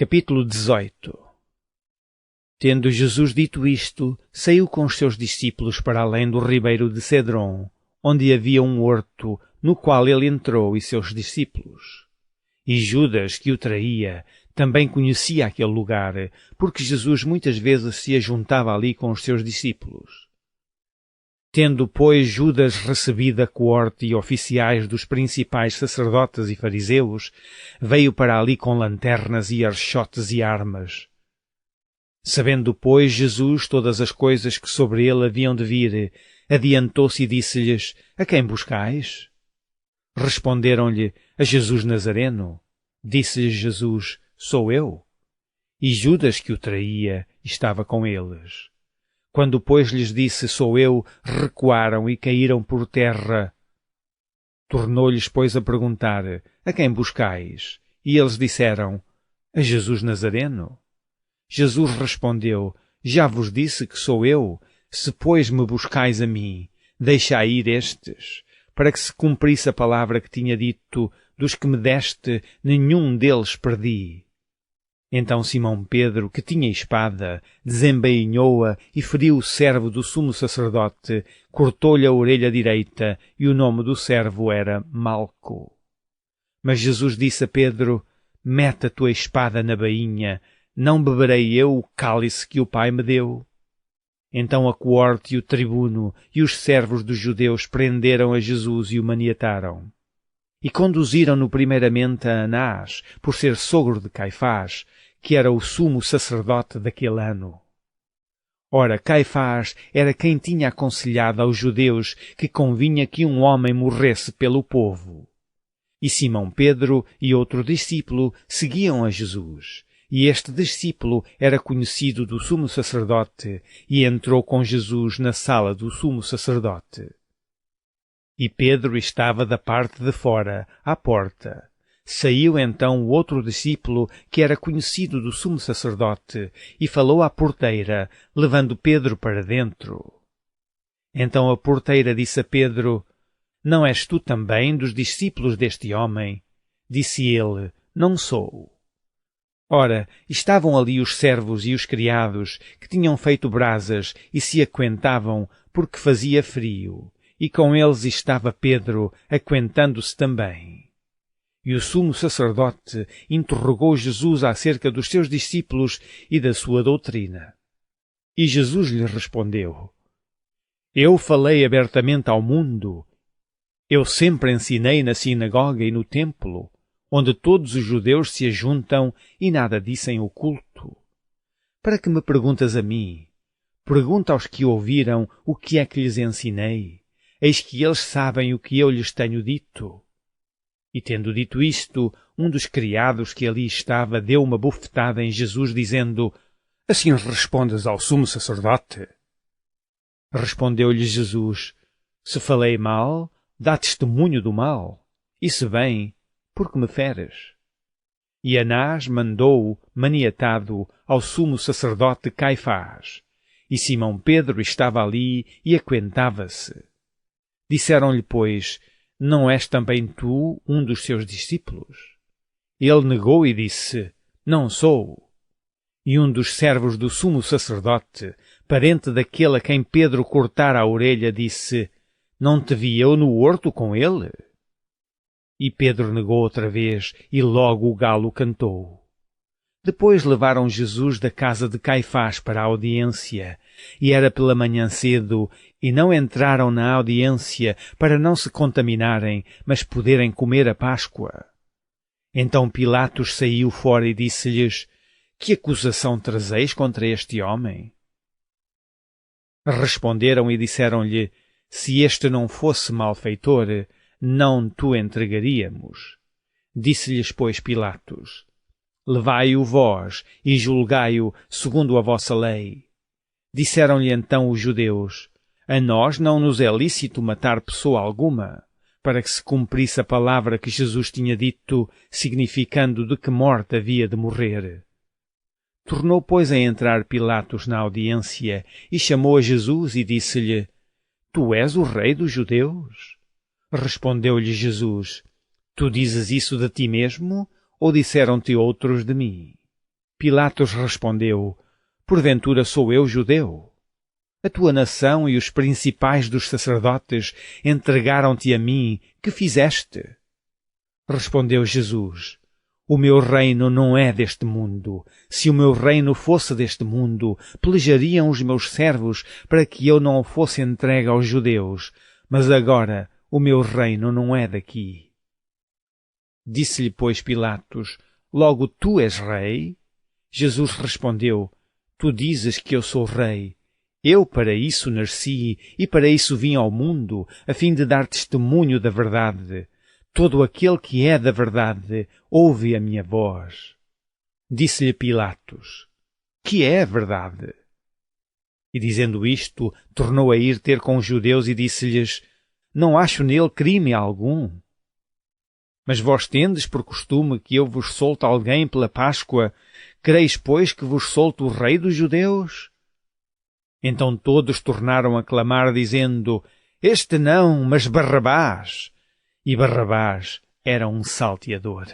Capítulo 18. Tendo Jesus dito isto, saiu com os seus discípulos para além do ribeiro de Cedron, onde havia um horto, no qual ele entrou e seus discípulos. E Judas, que o traía, também conhecia aquele lugar, porque Jesus muitas vezes se ajuntava ali com os seus discípulos. Tendo, pois, Judas recebido a coorte e oficiais dos principais sacerdotes e fariseus, veio para ali com lanternas e archotes e armas. Sabendo, pois, Jesus todas as coisas que sobre ele haviam de vir, adiantou-se e disse-lhes: A quem buscais? Responderam-lhe: A Jesus Nazareno. Disse-lhes Jesus: Sou eu. E Judas, que o traía, estava com eles. Quando, pois, lhes disse, sou eu, recuaram e caíram por terra. Tornou-lhes, pois, a perguntar, a quem buscais? E eles disseram, a Jesus Nazareno. Jesus respondeu, já vos disse que sou eu, se, pois, me buscais a mim, deixai ir estes, para que se cumprisse a palavra que tinha dito, dos que me deste, nenhum deles perdi. Então Simão Pedro, que tinha espada, desembainhou-a e feriu o servo do sumo sacerdote, cortou-lhe a orelha direita, e o nome do servo era Malco. Mas Jesus disse a Pedro, mete a tua espada na bainha, não beberei eu o cálice que o Pai me deu? Então a coorte e o tribuno e os servos dos judeus prenderam a Jesus e o maniataram. E conduziram-no primeiramente a Anás, por ser sogro de Caifás, que era o sumo sacerdote daquele ano. Ora, Caifás era quem tinha aconselhado aos judeus que convinha que um homem morresse pelo povo. E Simão Pedro e outro discípulo seguiam a Jesus. E este discípulo era conhecido do sumo sacerdote e entrou com Jesus na sala do sumo sacerdote. E Pedro estava da parte de fora, à porta. Saiu então o outro discípulo, que era conhecido do sumo sacerdote, e falou à porteira, levando Pedro para dentro. Então a porteira disse a Pedro, não és tu também dos discípulos deste homem? Disse ele, não sou. Ora, estavam ali os servos e os criados, que tinham feito brasas e se aquentavam, porque fazia frio. E com eles estava Pedro, aquentando-se também. E o sumo sacerdote interrogou Jesus acerca dos seus discípulos e da sua doutrina. E Jesus lhe respondeu, eu falei abertamente ao mundo. Eu sempre ensinei na sinagoga e no templo, onde todos os judeus se ajuntam e nada disse em oculto. Para que me perguntas a mim? Pergunta aos que ouviram o que é que lhes ensinei. Eis que eles sabem o que eu lhes tenho dito. E tendo dito isto, um dos criados que ali estava deu uma bofetada em Jesus, dizendo, assim respondes ao sumo sacerdote? Respondeu-lhe Jesus, se falei mal, dá testemunho do mal, e se bem, por que me feres? E Anás mandou-o, maniatado, ao sumo sacerdote Caifás, e Simão Pedro estava ali e aquentava-se. Disseram-lhe, pois, não és também tu um dos seus discípulos? Ele negou e disse, não sou. E um dos servos do sumo sacerdote, parente daquele a quem Pedro cortara a orelha, disse, não te vi eu no horto com ele? E Pedro negou outra vez, e logo o galo cantou. Depois levaram Jesus da casa de Caifás para a audiência, e era pela manhã cedo, e não entraram na audiência para não se contaminarem, mas poderem comer a Páscoa. Então Pilatos saiu fora e disse-lhes, que acusação trazeis contra este homem? Responderam e disseram-lhe, se este não fosse malfeitor, não te entregaríamos. Disse-lhes, pois, Pilatos, levai-o vós e julgai-o segundo a vossa lei. Disseram-lhe então os judeus, a nós não nos é lícito matar pessoa alguma, para que se cumprisse a palavra que Jesus tinha dito, significando de que morte havia de morrer. Tornou, pois, a entrar Pilatos na audiência e chamou a Jesus e disse-lhe, tu és o rei dos judeus? Respondeu-lhe Jesus, tu dizes isso de ti mesmo, ou disseram-te outros de mim? Pilatos respondeu: Porventura sou eu judeu? A tua nação e os principais dos sacerdotes entregaram-te a mim. Que fizeste? Respondeu Jesus: O meu reino não é deste mundo. Se o meu reino fosse deste mundo, pelejariam os meus servos para que eu não fosse entregue aos judeus. Mas agora o meu reino não é daqui. Disse-lhe, pois, Pilatos: Logo tu és rei? Jesus respondeu: Tu dizes que eu sou rei. Eu para isso nasci e para isso vim ao mundo, a fim de dar testemunho da verdade. Todo aquele que é da verdade ouve a minha voz. Disse-lhe Pilatos: Que é a verdade? E dizendo isto, tornou a ir ter com os judeus e disse-lhes: Não acho nele crime algum. Mas vós tendes por costume que eu vos solte alguém pela Páscoa. Quereis, pois, que vos solte o rei dos judeus? Então todos tornaram a clamar, dizendo: Este não, mas Barrabás. E Barrabás era um salteador.